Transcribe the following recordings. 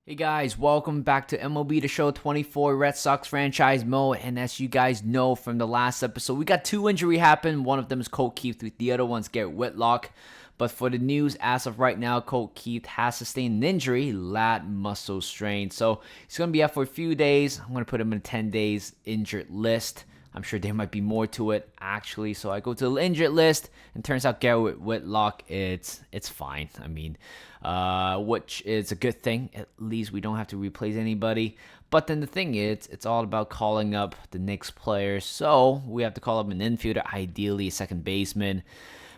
Hey guys, welcome back to MLB The Show 24 Red Sox franchise mode. And as you guys know from the last episode, we got two injury happen. One of them is Colt Keith, the other one's Garrett Whitlock. But for the news, as of right now, Colt Keith has sustained an injury, lat muscle strain. So he's going to be out for a few days. I'm going to put him in a 10 days injured list. I'm sure there might be more to it, actually. So I go to the injured list, and turns out Garrett Whitlock, it's fine. I mean, which is a good thing. At least we don't have to replace anybody. But then the thing is, it's all about calling up the next player. So we have to call up an infielder, ideally a second baseman.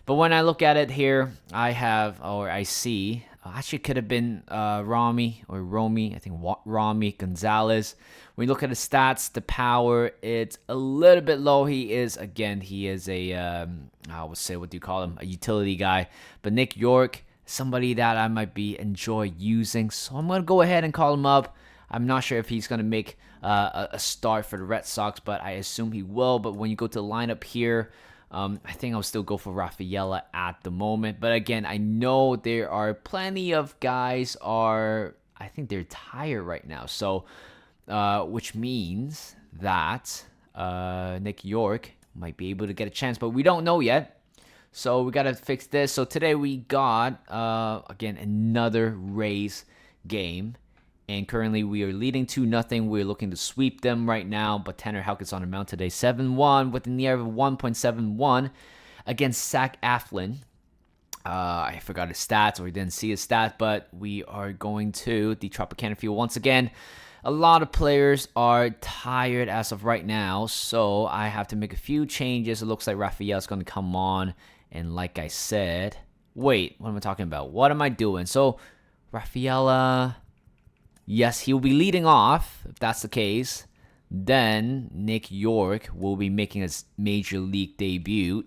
But when I look at it here, I see, actually it could have been Romy, I think Romy Gonzalez. When you look at the stats, the power, it's a little bit low. He is a, I would say, what do you call him? A utility guy. But Nick York, somebody that I might enjoy using. So I'm going to go ahead and call him up. I'm not sure if he's going to make a start for the Red Sox, but I assume he will. But when you go to the lineup here, I think I'll still go for Rafaela at the moment. But again, I know there are plenty of guys I think they're tired right now. So, which means that Nick York might be able to get a chance, but we don't know yet. So we got to fix this. So today we got, again, another Rays game. And currently we are leading 2-0. We're looking to sweep them right now. But Tanner Houck's on the mound today. 7-1 with an ERA of 1.71 against Zach Eflin. I forgot his stats, or we didn't see his stats. But we are going to the Tropicana field once again. A lot of players are tired as of right now. So I have to make a few changes. It looks like Rafael's going to come on. And like I said... Wait, what am I talking about? What am I doing? So Rafaela... Yes, he will be leading off, if that's the case. Then Nick York will be making his major league debut.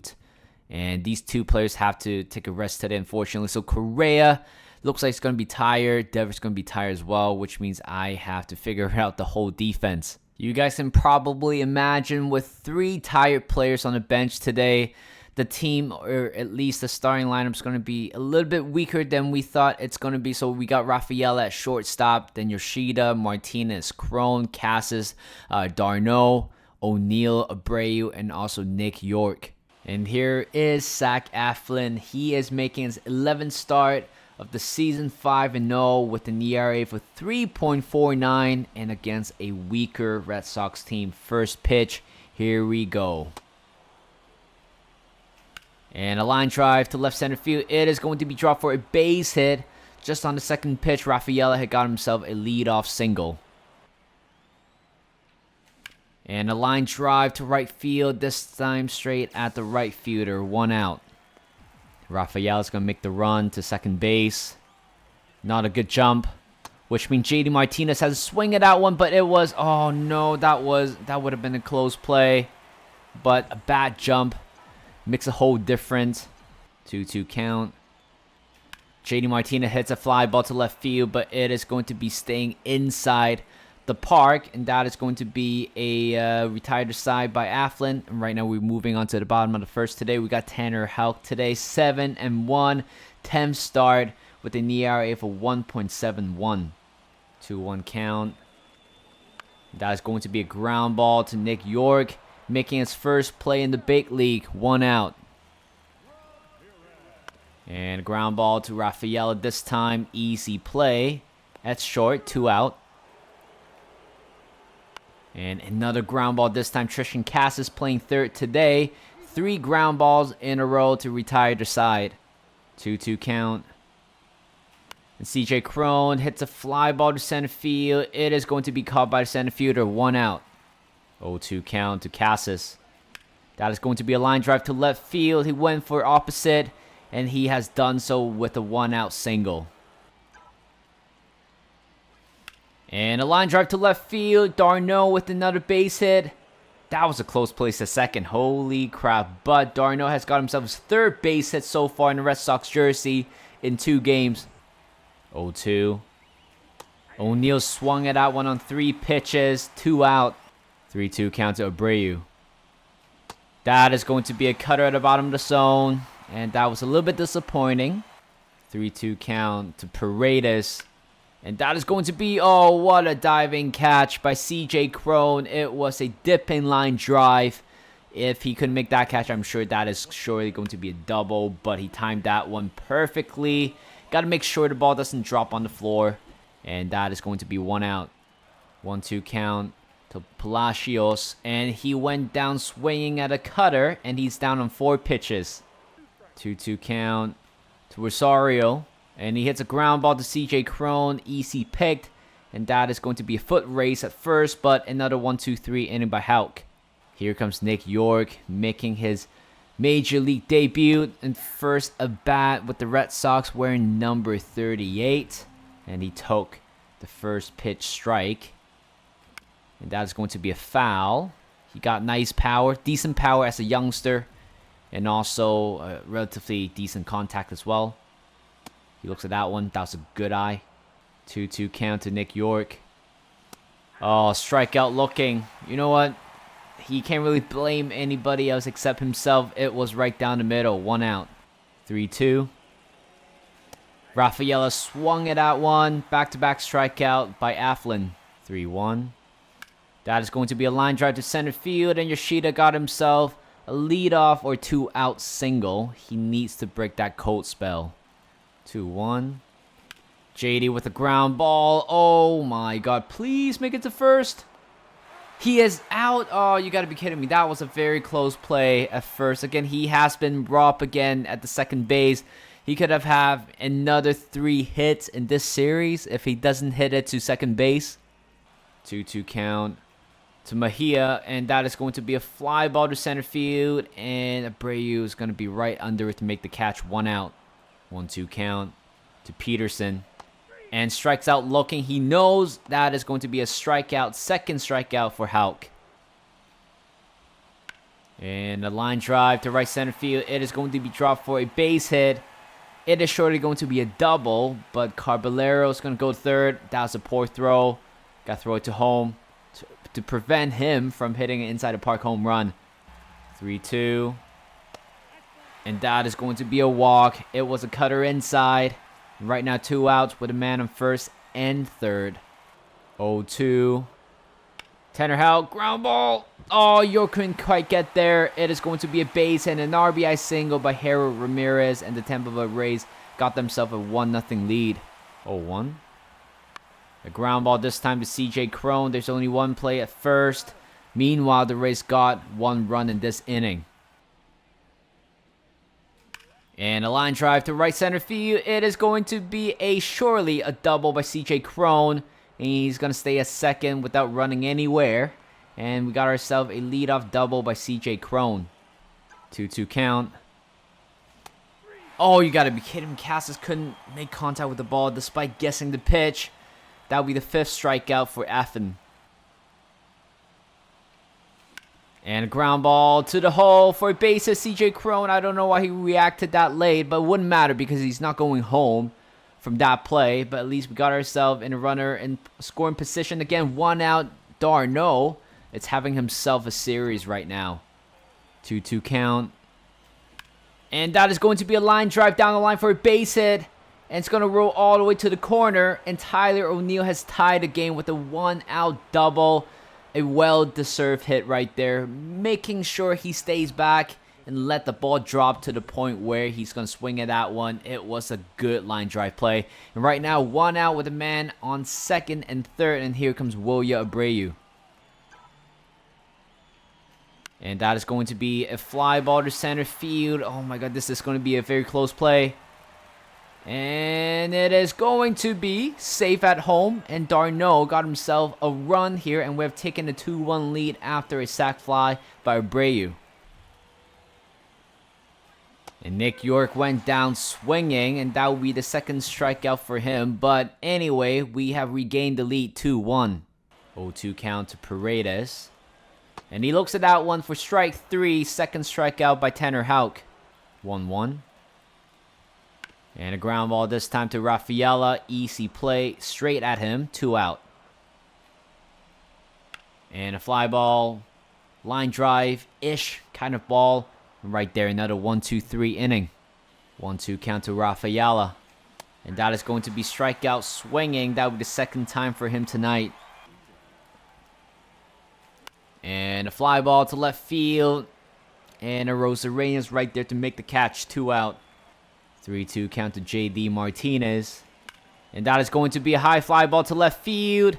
And these two players have to take a rest today, unfortunately. So Correa looks like he's going to be tired. Devers going to be tired as well, which means I have to figure out the whole defense. You guys can probably imagine with 3 tired players on the bench today, the team, or at least the starting lineup, is going to be a little bit weaker than we thought it's going to be. So we got Rafael at shortstop, then Yoshida, Martinez, Cron, Casas, d'Arnaud, O'Neill, Abreu, and also Nick York. And here is Zach Eflin. He is making his 11th start of the season, 5-0 with an ERA for 3.49 and against a weaker Red Sox team. First pitch, here we go. And a line drive to left center field. It is going to be dropped for a base hit. Just on the second pitch, Rafaela had got himself a leadoff single. And a line drive to right field. This time straight at the right fielder. 1 out. Rafaela's going to make the run to second base. Not a good jump. Which means JD Martinez has a swing at that one. But it was... Oh no, that would have been a close play. But a bad jump. Makes a whole difference. 2-2 count. JD Martinez hits a fly ball to left field, but it is going to be staying inside the park, and that is going to be a retired side by Eflin. And right now we're moving on to the bottom of the first today. We got Tanner Houck today, 7-1, 10th start with an ERA for 1.71. 2-1 count. That is going to be a ground ball to Nick York, making his first play in the big league. 1 out. And a ground ball to Rafaela this time. Easy play. That's short. 2 out. And another ground ball this time. Tristan Casas playing third today. 3 ground balls in a row to retire the side. 2-2 count. And CJ Cron hits a fly ball to center field. It is going to be caught by the center fielder. 1 out. 0-2 count to Casas. That is going to be a line drive to left field. He went for opposite, and he has done so with a 1-out single. And a line drive to left field. d'Arnaud with another base hit. That was a close place to second. Holy crap. But d'Arnaud has got himself his 3rd base hit so far in the Red Sox jersey in 2 games. 0-2. O'Neill swung at that one on 3 pitches. 2 out. 3-2 count to Abreu. That is going to be a cutter at the bottom of the zone. And that was a little bit disappointing. 3-2 count to Paredes. And that is going to be, oh, what a diving catch by C.J. Cron. It was a dipping line drive. If he couldn't make that catch, I'm sure that is surely going to be a double. But he timed that one perfectly. Got to make sure the ball doesn't drop on the floor. And that is going to be 1 out. 1-2 count to Palacios. And he went down swinging at a cutter. And he's down on 4 pitches. 2-2 count to Rosario. And he hits a ground ball to C.J. Cron. Easy picked. And that is going to be a foot race at first. But another 1-2-3 inning by Houck. Here comes Nick York making his Major League debut. And first at bat with the Red Sox wearing number 38. And he took the first pitch strike. And that is going to be a foul. He got nice power. Decent power as a youngster. And also relatively decent contact as well. He looks at that one. That was a good eye. 2-2 count to Nick York. Oh, strikeout looking. You know what? He can't really blame anybody else except himself. It was right down the middle. 1 out. 3-2. Rafaela swung at that one. Back-to-back strikeout by Aflin. 3-1. That is going to be a line drive to center field. And Yoshida got himself a leadoff or 2-out single. He needs to break that cold spell. 2-1. JD with a ground ball. Oh my god. Please make it to first. He is out. Oh, you got to be kidding me. That was a very close play at first. Again, he has been robbed again at the second base. He could have had another 3 hits in this series if he doesn't hit it to second base. 2-2 count to Mejia. And that is going to be a fly ball to center field. And Abreu is going to be right under it to make the catch. 1 out. 1-2 count to Peterson. And strikes out looking. He knows that is going to be a strikeout. Second strikeout for Houck. And a line drive to right center field. It is going to be dropped for a base hit. It is surely going to be a double. But Caballero is going to go third. That was a poor throw. Got to throw it to home to prevent him from hitting an inside the park home run. 3-2. And that is going to be a walk. It was a cutter inside. Right now 2 outs with a man on first and third. 0-2. Tanner Houck, ground ball. Oh, you couldn't quite get there. It is going to be a base and an RBI single by Harold Ramirez. And the Tampa Bay Rays got themselves a 1-0 lead. 0-1. A ground ball this time to C.J. Cron. There's only 1 play at first. Meanwhile, the Rays got 1 run in this inning. And a line drive to right center field. It is going to be surely a double by C.J. Cron. And he's going to stay at second without running anywhere. And we got ourselves a leadoff double by C.J. Cron. 2-2 count. Oh, you got to be kidding me. Casas couldn't make contact with the ball despite guessing the pitch. That would be the 5th strikeout for Affin. And a ground ball to the hole for a base hit. C.J. Cron, I don't know why he reacted that late, but it wouldn't matter because he's not going home from that play. But at least we got ourselves in a runner in scoring position. Again, 1 out. Darno, it's having himself a series right now. 2-2 count. And that is going to be a line drive down the line for a base hit. And it's going to roll all the way to the corner. And Tyler O'Neill has tied the game with a 1-out double. A well-deserved hit right there, making sure he stays back and let the ball drop to the point where he's going to swing at that one. It was a good line drive play. And right now, 1 out with a man on second and third. And here comes Wilya Abreu. And that is going to be a fly ball to center field. Oh my god, this is going to be a very close play. And it is going to be safe at home. And Darno got himself a run here. And we have taken a 2-1 lead after a sac fly by Abreu. And Nick York went down swinging. And that will be the 2nd strikeout for him. But anyway, we have regained the lead 2-1. 0-2 count to Paredes. And he looks at that one for strike 3. 2nd strikeout by Tanner Houck. 1-1. And a ground ball this time to Rafaela. Easy play straight at him. 2 out. And a fly ball. Line drive-ish kind of ball. And right there, another 1-2-3 inning. 1-2 count to Rafaela. And that is going to be strikeout swinging. That would be the second time for him tonight. And a fly ball to left field. And a Rosarena right there to make the catch. 2 out. 3-2 count to J.D. Martinez. And that is going to be a high fly ball to left field.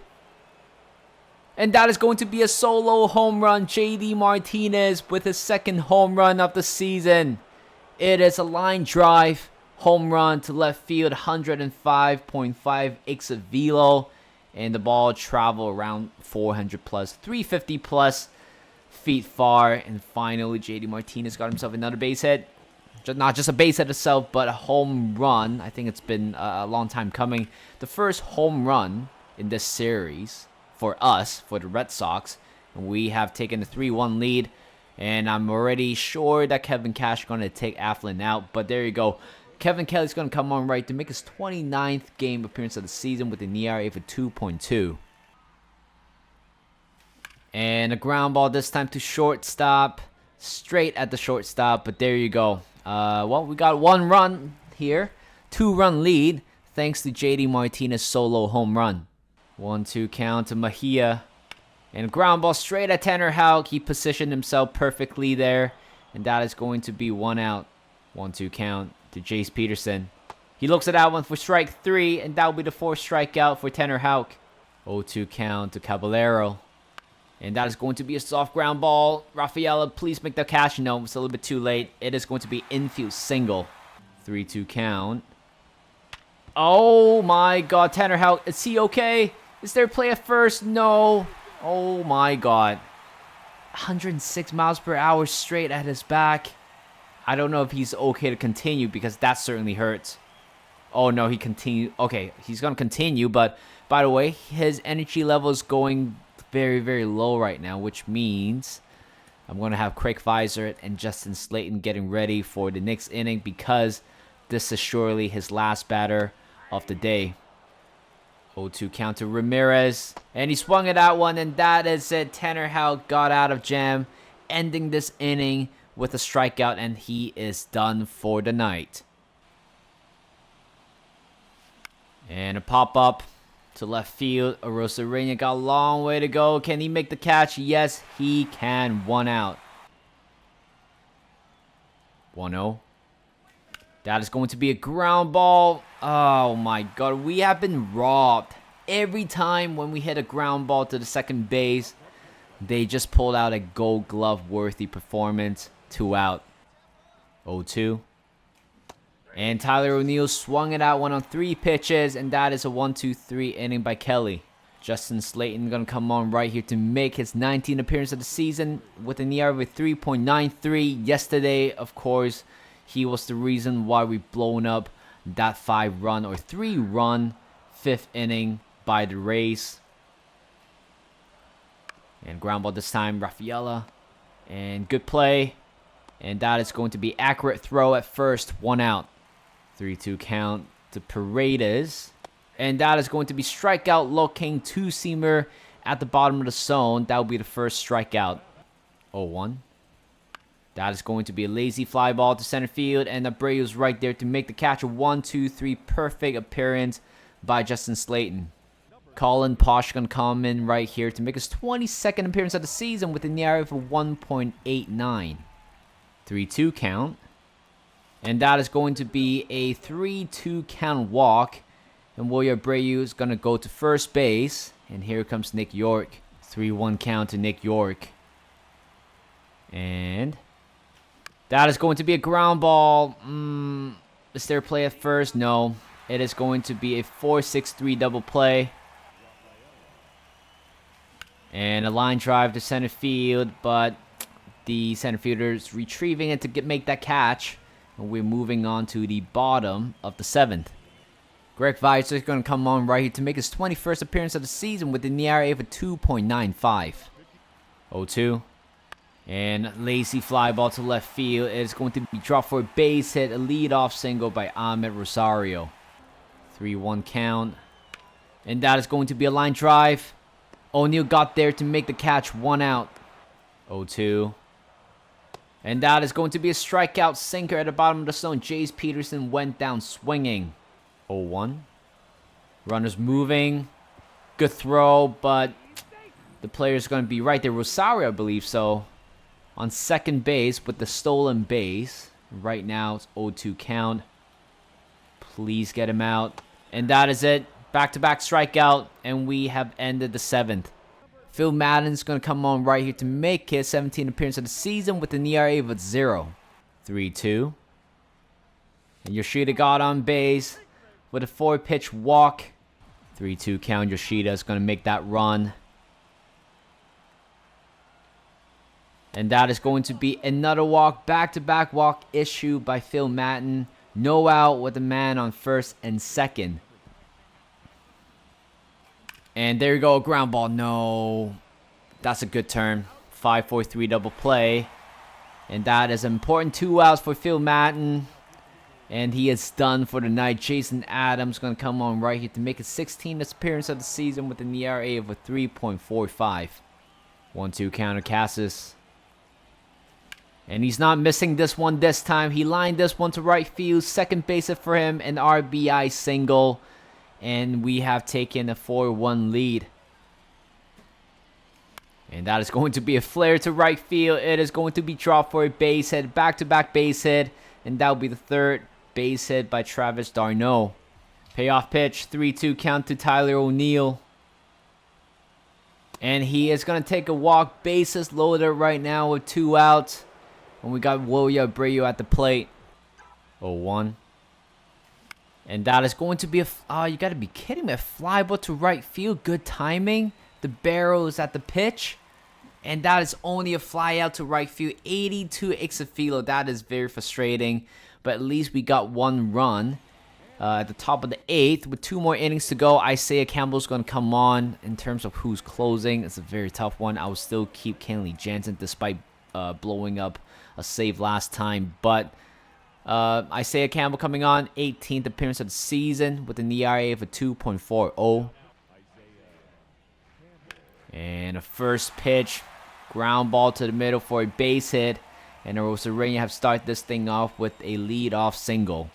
And that is going to be a solo home run. J.D. Martinez with his second home run of the season. It is a line drive home run to left field. 105.5 exit velo. And the ball travel around 400 plus, 350 plus feet far. And finally, J.D. Martinez got himself another base hit. Not just a base hit itself, but a home run. I think it's been a long time coming. The first home run in this series for us, for the Red Sox. And we have taken a 3-1 lead. And I'm already sure that Kevin Cash is going to take Afflin out. But there you go. Kevin Kelly's going to come on right to make his 29th game appearance of the season with an ERA for 2.2. And a ground ball this time to shortstop. Straight at the shortstop, but there you go. Well, we got 1 run here. 2-run lead thanks to J.D. Martinez solo home run. 1-2 count to Mejia. And a ground ball straight at Tanner Houck. He positioned himself perfectly there. And that is going to be 1 out. 1-2 count to Jace Peterson. He looks at that one for strike 3. And that will be the 4th strikeout for Tanner Houck. 0-2 count to Caballero. And that is going to be a soft ground ball. Rafaela, please make the catch. No, it's a little bit too late. It is going to be infield single. 3-2 count. Oh my god, Tanner Houck. Is he okay? Is there a play at first? No. Oh my god. 106 miles per hour straight at his back. I don't know if he's okay to continue because that certainly hurts. Oh no, he continued. Okay, he's going to continue. But by the way, his energy level is going very, very low right now, which means I'm going to have Craig Visor and Justin Slayton getting ready for the next inning because this is surely his last batter of the day. 0-2 count to Ramirez, and he swung at that one, and that is it. Tanner Houck got out of jam, ending this inning with a strikeout, and he is done for the night. And a pop-up to left field. Rosarena got a long way to go. Can he make the catch? Yes, he can. 1 out. 1-0. That is going to be a ground ball. Oh my god. We have been robbed. Every time when we hit a ground ball to the second base, they just pulled out a gold glove worthy performance. 2 out. 0-2. And Tyler O'Neill swung it out one on 3 pitches, and that is a 1-2-3 inning by Kelly. Justin Slayton going to come on right here to make his 19th appearance of the season with an ERA of 3.93. Yesterday, of course, he was the reason why we blown up that 5-run or 3-run 5th inning by the Rays. And ground ball this time, Rafaela. And good play. And that is going to be accurate throw at first. 1 out. 3-2 count to Paredes. And that is going to be strikeout looking 2-seamer at the bottom of the zone. That will be the first strikeout. 0-1. That is going to be a lazy fly ball to center field. And Abreu's right there to make the catch. A 1-2-3 perfect appearance by Justin Slayton. Colin Posh going to come in right here to make his 22nd appearance of the season with an ERA for 1.89. 3-2 count. And that is going to be a 3-2 count walk. And William Abreu is going to go to first base. And here comes Nick York. 3-1 count to Nick York. And that is going to be a ground ball. Is there a play at first? No. It is going to be a 4-6-3 double play. And a line drive to center field. But the center fielder is retrieving it to make that catch. And we're moving on to the bottom of the 7th. Greg Visor is going to come on right here to make his 21st appearance of the season with an ERA of 2.95. 0-2. And lazy fly ball to left field. It is going to be dropped for a base hit. A leadoff single by Ahmed Rosario. 3-1 count. And that is going to be a line drive. O'Neill got there to make the catch. 1 out. 0-2. And that is going to be a strikeout sinker at the bottom of the zone. Jace Peterson went down swinging. 0-1. Runners moving. Good throw, but the player's going to be right there. Rosario, I believe so. On second base with the stolen base. Right now, it's 0-2 count. Please get him out. And that is it. Back-to-back strikeout, and we have ended the 7th. Phil Madden's going to come on right here to make his 17th appearance of the season with an ERA of 0. 3-2. And Yoshida got on base with a 4-pitch walk. 3-2 count. Yoshida is going to make that run. And that is going to be another walk. Back-to-back walk issued by Phil Madden. No out with a man on first and second. And there you go, ground ball. No. That's a good turn. 5-4-3 double play. And that is important 2 outs for Phil Madden. And he is done for the night. Jason Adams going to come on right here to make his 16th appearance of the season with an ERA of a 3.45. 1-2 counter Cassis. And he's not missing this one this time. He lined this one to right field. Second base it for him. An RBI single. And we have taken a 4-1 lead. And that is going to be a flare to right field. It is going to be dropped for a base hit. Back-to-back base hit. And that will be the 3rd base hit by Travis d'Arnaud. Payoff pitch. 3-2 count to Tyler O'Neill. And he is going to take a walk. Bases loaded right now with 2 outs. And we got William Abreu at the plate. 0-1. And that is going to be a... you got to be kidding me. A fly ball to right field. Good timing. The barrel is at the pitch. And that is only a fly out to right field. 82 Ixafilo. That is very frustrating. But at least we got 1 run. At the top of the 8th. With 2 more innings to go. Isaiah Campbell's going to come on. In terms of who's closing. It's a very tough one. I will still keep Kenley Jansen. Despite blowing up a save last time. But... Isaiah Campbell coming on, 18th appearance of the season with an ERA of a 2.40. And a first pitch, ground ball to the middle for a base hit. And the Rosarena have started this thing off with a lead-off single.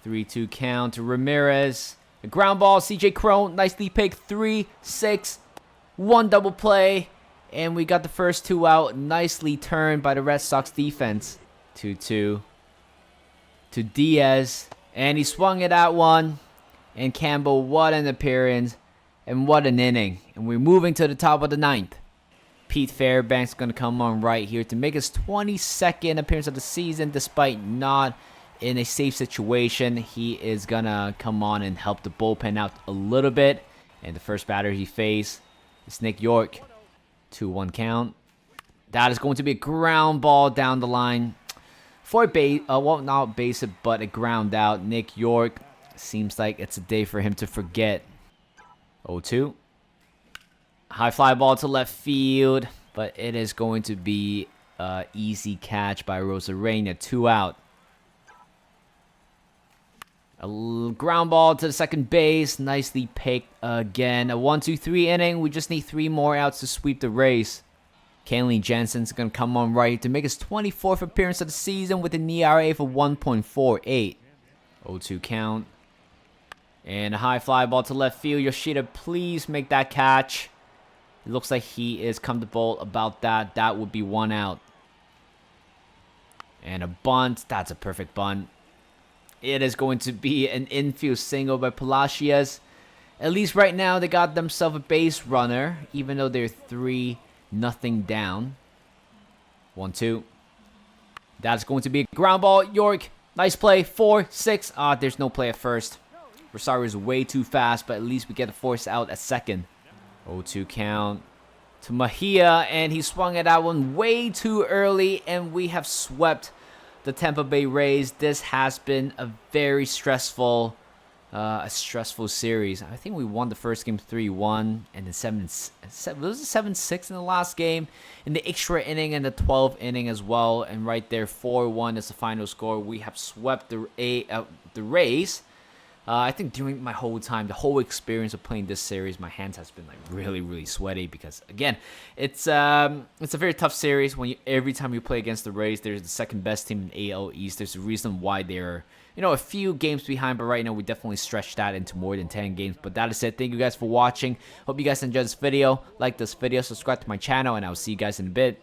3-2 count to Ramirez. A ground ball, CJ Cron, nicely picked. 3-6, 1 double play. And we got the first 2 out, nicely turned by the Red Sox defense. 2-2 to Diaz, and he swung it at 1. And Campbell, what an appearance and what an inning. And we're moving to the top of the 9th. Pete Fairbanks going to come on right here to make his 22nd appearance of the season. Despite not in a safe situation, he is going to come on and help the bullpen out a little bit. And the first batter he faced is Nick York. 2-1 count. That is going to be a ground ball down the line. For a base, well, not base it, but a ground out. Nick York, seems like it's a day for him to forget. 0-2. High fly ball to left field, but it is going to be an easy catch by Rosarena. 2 out. A ground ball to the second base, nicely picked again. A 1-2-3 inning. We just need 3 more outs to sweep the race. Kenley Jansen's going to come on right to make his 24th appearance of the season with an ERA of 1.48. 0-2 count. And a high fly ball to left field. Yoshida, please make that catch. It looks like he is comfortable about that. That would be 1 out. And a bunt. That's a perfect bunt. It is going to be an infield single by Palacios. At least right now they got themselves a base runner. Even though they're 3-0 down. 1-2. That's going to be a ground ball. York, nice play. 4-6. There's no play at first. Rosario is way too fast, but at least we get a force out at second. 0-2 count to Mejia, and he swung at that one way too early, and we have swept the Tampa Bay Rays. This has been a very stressful series. I think we won the first game 3-1, and then 7-6 in the last game, in the extra inning and the 12th inning as well. And right there, 4-1 is the final score. We have swept the Rays. I think during my whole time, the whole experience of playing this series, my hands has been like really sweaty because again, it's a very tough series. When every time you play against the Rays, they're the second best team in AL East. There's a reason why they're a few games behind, but right now we definitely stretched that into more than 10 games. But that is it. Thank you guys for watching. Hope you guys enjoyed this video. Like this video, subscribe to my channel, and I'll see you guys in a bit.